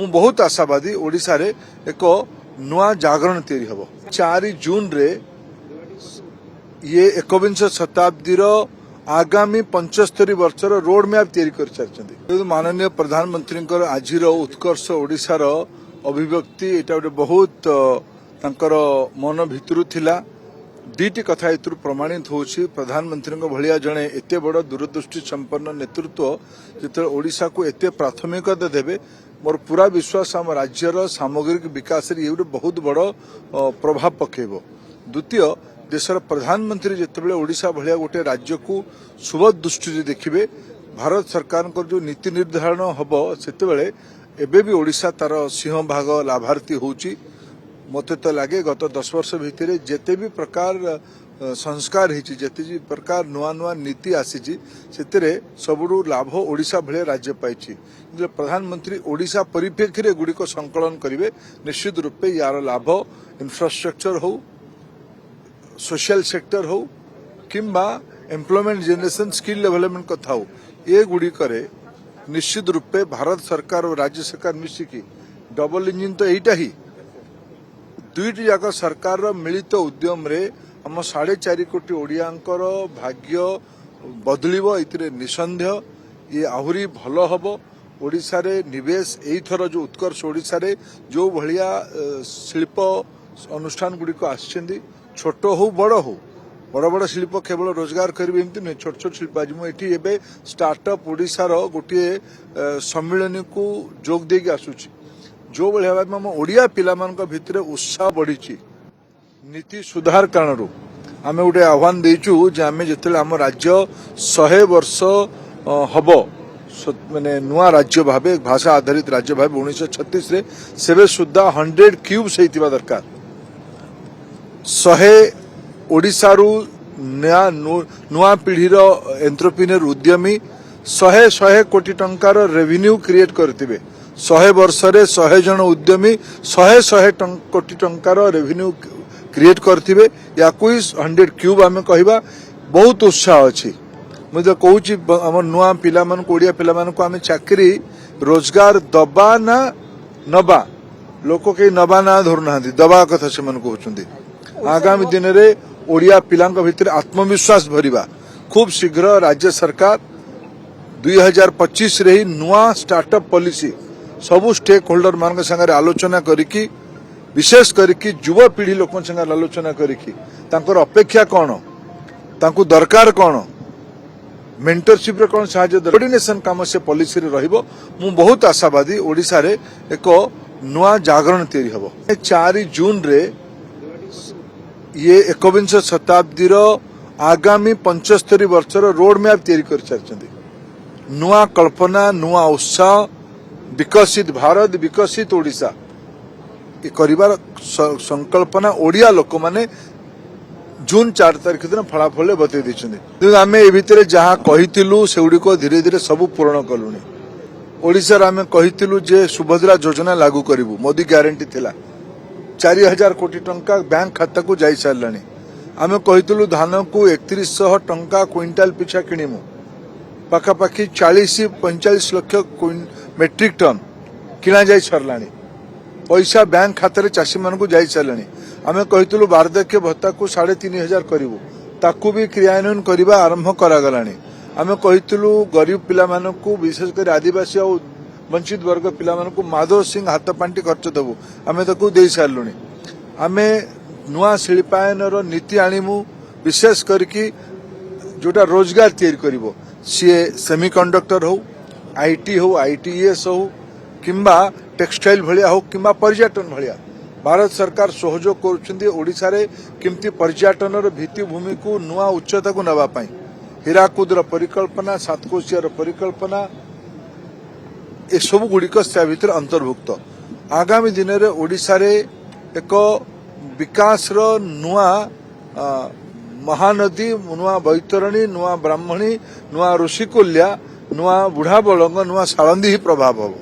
मु बहुत आशावादी ओडिशा रे एक नुआ जागरण तैयारी हबो 4 जून रे ये 21 शताब्दी आगामी 75 वर्षर रोड मैप तैयारी कर सारी माननीय प्रधानमंत्री आज उत्कर्ष ओडिशार अभिव्यक्ति एटा बहुत तांकर मन भितरु थिला दुईटी कथा एतु प्रमाणित होछि प्रधानमंत्री भलिया जड़े एते बड़ दूरदृष्टि संपन्न नेतृत्व जिते ओडिशा को एते प्राथमिकता देबे मोर पूरा विश्वास आम राज्यर सामग्रिक विकास ये बहुत बड़ प्रभाव पकेब। द्वितीय देशर प्रधानमंत्री जितेबाला ओडिशा भलिया गोटे राज्य को शुभ दृष्टि देखिए भारत सरकार जो नीति निर्धारण हम से एबे भी ओडिशा तार सिंह भाग लाभार्थी होची। मते तो लगे गत 10 वर्ष भितर जेते भी प्रकार संस्कार होती जेते भी प्रकार नुआ नुआ नीति आसी सबुरु लाभ ओडिशा भले राज्य पाई प्रधानमंत्री ओडिशा परिप्रेक्षी गुड़िक संकलन करेंगे निश्चित रूपे यार लाभ इंफ्रास्ट्रक्चर हो सोशल सेक्टर हो किंबा एम्प्लॉयमेंट जनरेशन स्किल डेवलपमेंट कथा हो ये गुड़िक निश्चित रूपे भारत सरकार और राज्य सरकार मिसिकी डबल इंजिन तो यहीटा ही दुईटी जाक सरकार मिलित उद्यम रे हम 4.5 कोटी ओडियांकर भाग्य बदलिबो इतिरे निसंदेह ये आहुरी भलो हबो। ओडिशा रे निवेश एई थर जो उत्कर्ष ओडिशा रे जो भलिया शिल्प अनुष्ठान गुडी को आछिंदी छोट हो बड़ बड़ शिल्प केवल रोजगार करेंगे एमती नुहे छोट छोट शिल्प आज मुझे एवं स्टार्टअप ओडिशार गोटे सम्मिलनी को जोग देगी आसुची जो भाई भाव आम ओडिया पिला भितर उत्साह बढ़ी नीति सुधार कारण आम गोटे आह्वान देचु जे आम जिते आम राज्य 100 वर्ष हम माने नुआ राज्य भाव भाषा आधारित राज्य भाव 1936 रे सेबे सुधा 100 क्यूब्स होइतिबा दरकार 100 ओडिशारू नुआ पीढ़ीर एंट्रप्रेन्योर उद्यमी 100 कोटी टंकार रेवेन्यू क्रिएट करथिबे 100 वर्ष रे 100 जन उद्यमी 100 कोटी टंकार रेवेन्यू क्रिएट करथिबे या कोई 100 क्यूब आमे कहिबा बहुत उत्साह अछि। मुझे कहूची आम नुआ पिला मन को ओडिया पिला मन को आमे चाकरी रोजगार दबा ना नबा लोक के नबा ना धरु नाहंती दबा कथा से मन कहउचंदी आगामी दिन रे ओडिया पिलांक भितर आत्मविश्वास भरिबा खूब शीघ्र राज्य सरकार 2025 रे ही नुआ स्टार्टअप पॉलिसी सबु स्टेक होल्डर मान संगे आलोचना करिकी विशेष करिकी युवा पीढ़ी लोक संगे आलोचना करिकी तांकर अपेक्षा कौन तांकु दरकार कौन मेंटरशिप रे कौन साहाय्य कोऑर्डिनेशन काम से पॉलिसी रे रहिबो। मु बहुत आशावादी ओडिशा रे एक नुआ जागरण तैयारी हबो 4 जून रे ये 21 शताब्दी आगामी 75 वर्षर रोड मैप तैयारी कर सारी नुआ कल्पना नुआ उत्साह विकसित भारत विकसित ओडिशा ये करिवार संकल्पना ओडिया लोक माने जून 4 तारिख दिन फलाफल बतई देछन्ते आमे ए भितरे जहाँ कहितिलु सेगुडिको धीरे धीरे सब पूर्ण कलुनी। ओडिशा रे आमे कहितिलु जे सुभद्रा योजना लागू करिवु मोदी ग्यारंटी थिला 4000 कोटी टंका बैंक खाता को जाई सारलानी आमे कहितलु धान को 3100 टंका क्विंटाल पिछा किनिमु पाखापाखि 40-45 लाख मेट्रिक टन किना जाई सारलानी पैसा बैंक खाता रे चाषी मान को जाई सारलानी आमे कहितलु वार्धक्य भत्ता को 3500 करिवु ताकू भी क्रियान्वयन करबा आरंभ करा गलानी आमे कहितलु गरीब पिला मान को विशेष कर आदिवासी और वंचित वर्ग पिला को माधव सिंह हाथ पांटी खर्च देवु आमे ताकू दे सारलुनी आमे नुआ शिल्पायन नीति आनिमु विशेष करके जोटा रोजगार तैयारी करिवो सी सेमीकंडक्टर हो आईटी हो आईटीएस हो किंबा टेक्सटाइल भलिया हो किंबा पर्यटन भलिया भारत सरकार सहयोग करुछन्ती ओडिशा रे किमती पर्यटन भित्तिभूमि को नुआ उच्चता को नबा पाई हीराकुदर परिकल्पना सातकोशियार परिकल्पना ए सब गुड़िक भितर अंतर्भुक्त आगामी दिन रे ओडिशा रे एक विकास नुआ महानदी नुआ बैतरणी नुआ ब्राह्मणी नुआ ऋषिकुल्या नुआ बुढ़ा बलंग नुआ सालंदी ही प्रभाव हम।